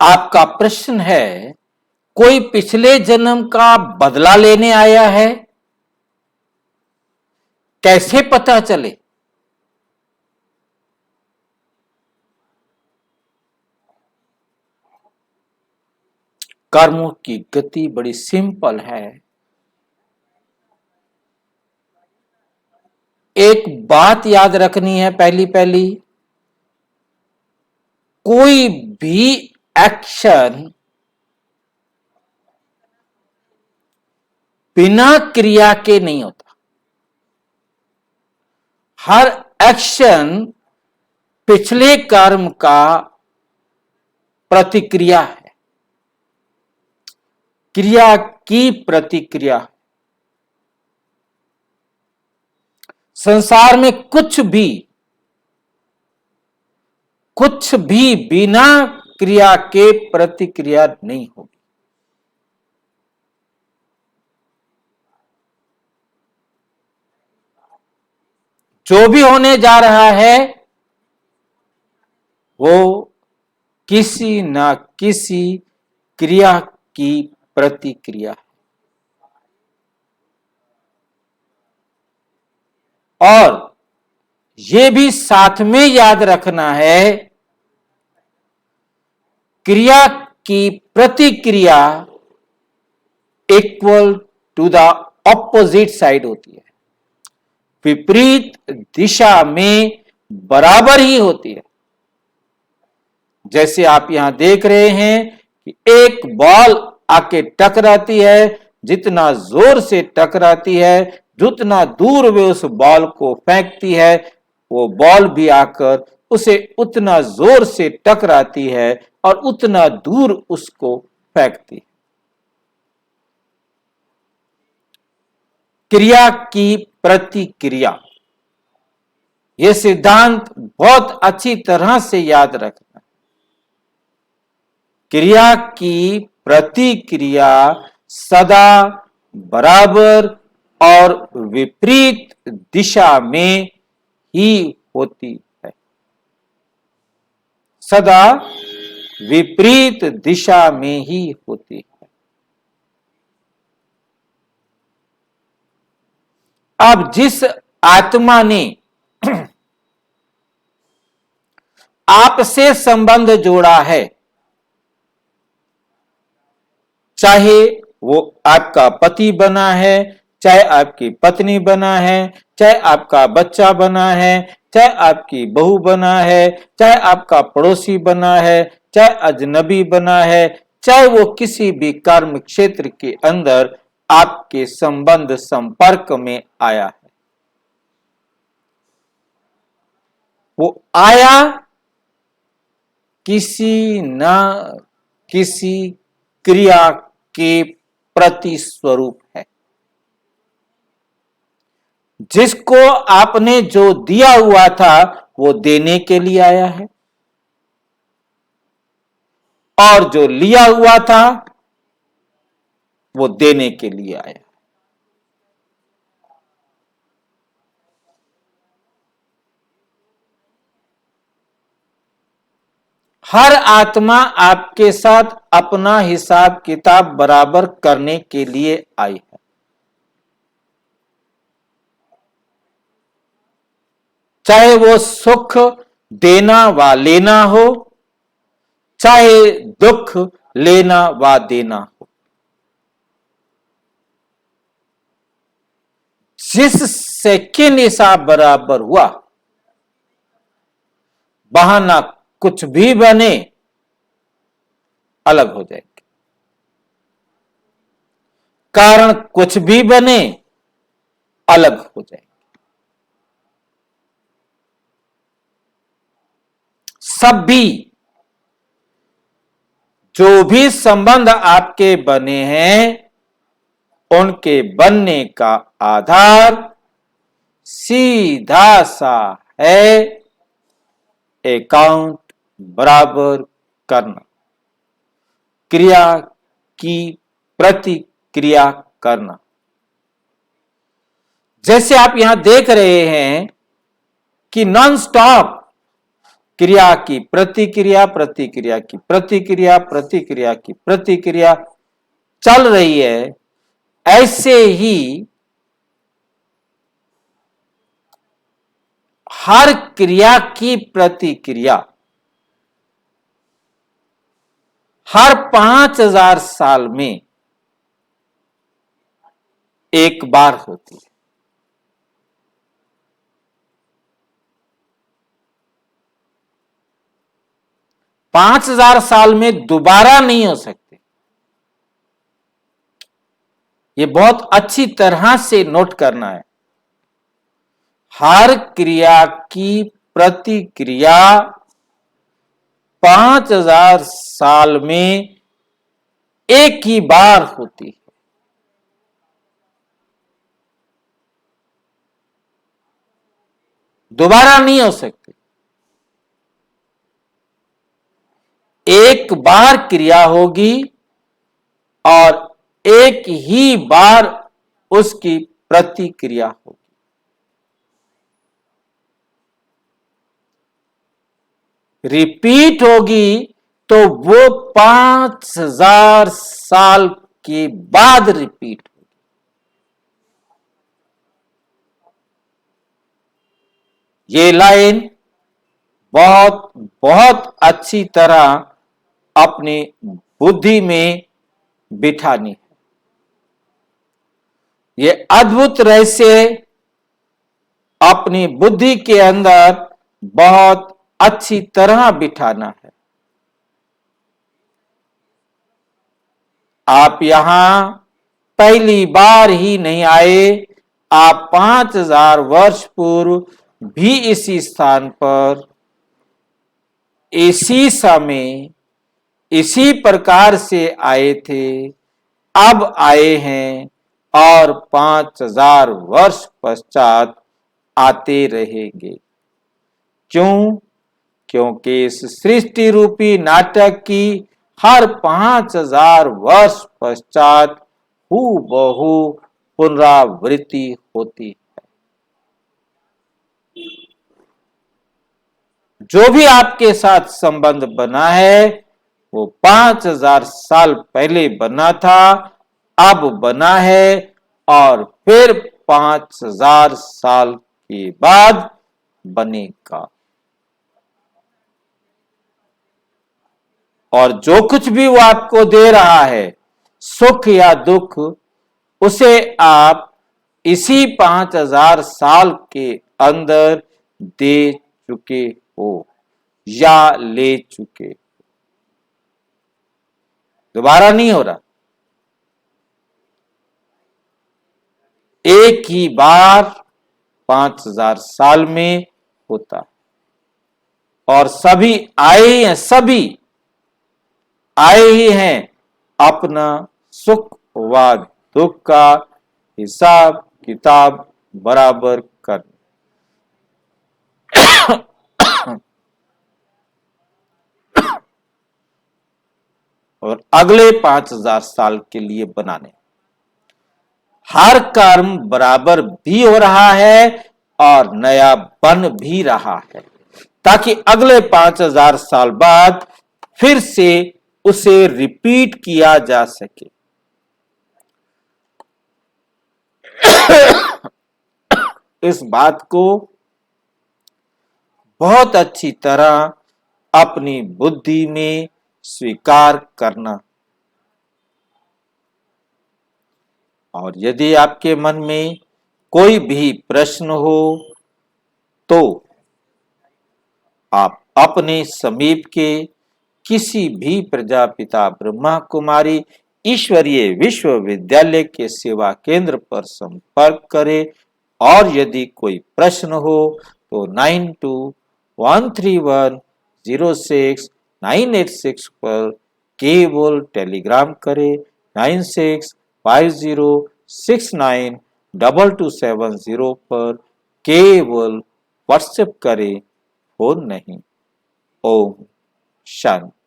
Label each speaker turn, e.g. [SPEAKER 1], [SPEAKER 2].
[SPEAKER 1] आपका प्रश्न है, कोई पिछले जन्म का बदला लेने आया है, कैसे पता चले? कर्मों की गति बड़ी सिंपल है। एक बात याद रखनी है, पहली कोई भी एक्शन बिना क्रिया के नहीं होता। हर एक्शन पिछले कर्म का प्रतिक्रिया है, क्रिया की प्रतिक्रिया। संसार में कुछ भी बिना क्रिया के प्रतिक्रिया नहीं होगी। जो भी होने जा रहा है वो किसी ना किसी क्रिया की प्रतिक्रिया है। और ये भी साथ में याद रखना है, क्रिया की प्रतिक्रिया equal to the opposite side होती है, विपरीत दिशा में बराबर ही होती है। जैसे आप यहां देख रहे हैं कि एक बॉल आके टकराती है, जितना जोर से टकराती है, जितना दूर वे उस बॉल को फेंकती है, वो बॉल भी आकर उसे उतना जोर से टकराती है और उतना दूर उसको फेंकती है। क्रिया की प्रतिक्रिया, यह सिद्धांत बहुत अच्छी तरह से याद रखना। क्रिया की प्रतिक्रिया सदा बराबर और विपरीत दिशा में ही होती है, सदा विपरीत दिशा में ही होती है। अब जिस आत्मा ने आपसे संबंध जोड़ा है, चाहे वो आपका पति बना है, चाहे आपकी पत्नी बना है, चाहे आपका बच्चा बना है, चाहे आपकी बहू बना है, चाहे आपका पड़ोसी बना है, चाहे अजनबी बना है, चाहे वो किसी भी कर्म क्षेत्र के अंदर आपके संबंध संपर्क में आया है, वो आया किसी न किसी क्रिया के प्रति स्वरूप है। जिसको आपने जो दिया हुआ था वो देने के लिए आया है, और जो लिया हुआ था वो देने के लिए आया। हर आत्मा आपके साथ अपना हिसाब किताब बराबर करने के लिए आई है। चाहे वो सुख देना व लेना हो, चाहे दुख लेना व देना हो। जिस सेकंड हिसाब बराबर हुआ, बहाना कुछ भी बने अलग हो जाएंगे, कारण कुछ भी बने अलग हो जाएंगे। सब भी जो भी संबंध आपके बने हैं, उनके बनने का आधार सीधा सा है अकाउंट बराबर करना, क्रिया की प्रतिक्रिया करना। जैसे आप यहां देख रहे हैं कि नॉन स्टॉप क्रिया की प्रतिक्रिया, प्रतिक्रिया की प्रतिक्रिया, प्रतिक्रिया की प्रतिक्रिया चल रही है, ऐसे ही हर क्रिया की प्रतिक्रिया हर 5000 साल में एक बार होती है। 5000 साल में दोबारा नहीं हो सकते। ये बहुत अच्छी तरह से नोट करना है। हर क्रिया की प्रतिक्रिया 5000 साल में एक ही बार होती है। दोबारा नहीं हो सकती। एक बार क्रिया होगी और एक ही बार उसकी प्रतिक्रिया होगी। रिपीट होगी तो वो 5000 साल के बाद रिपीट होगी। ये लाइन बहुत बहुत अच्छी तरह अपनी बुद्धि में बिठानी है। ये अद्भुत रहस्य अपनी बुद्धि के अंदर बहुत अच्छी तरह बिठाना है। आप यहां पहली बार ही नहीं आए, आप 5000 वर्ष पूर्व भी इसी स्थान पर इसी समय इसी प्रकार से आए थे, अब आए हैं और 5000 वर्ष पश्चात आते रहेंगे। क्यों? क्योंकि इस सृष्टि रूपी नाटक की हर 5000 वर्ष पश्चात हूबहू पुनरावृत्ति होती है। जो भी आपके साथ संबंध बना है वो 5000 साल पहले बना था, अब बना है और फिर 5000 साल के बाद बनेगा। और जो कुछ भी वो आपको दे रहा है, सुख या दुख, उसे आप इसी 5000 साल के अंदर दे चुके हो या ले चुके हो। दोबारा नहीं हो रहा। एक ही बार 5000 साल में होता और सभी आए ही हैं, सभी आए ही हैं अपना सुख व दुख का हिसाब किताब बराबर कर। और अगले 5000 साल के लिए बनाने। हर कर्म बराबर भी हो रहा है और नया बन भी रहा है, ताकि अगले 5000 साल बाद फिर से उसे रिपीट किया जा सके। इस बात को बहुत अच्छी तरह अपनी बुद्धि में स्वीकार करना। और यदि आपके मन में कोई भी प्रश्न हो तो आप अपने समीप के किसी भी प्रजापिता ब्रह्मा कुमारी ईश्वरीय विश्वविद्यालय के सेवा केंद्र पर संपर्क करें। और यदि कोई प्रश्न हो तो 9213106986 पर केवल टेलीग्राम करें। 9650692270 पर केवल व्हाट्सएप करें, फोन नहीं। ओम शांति।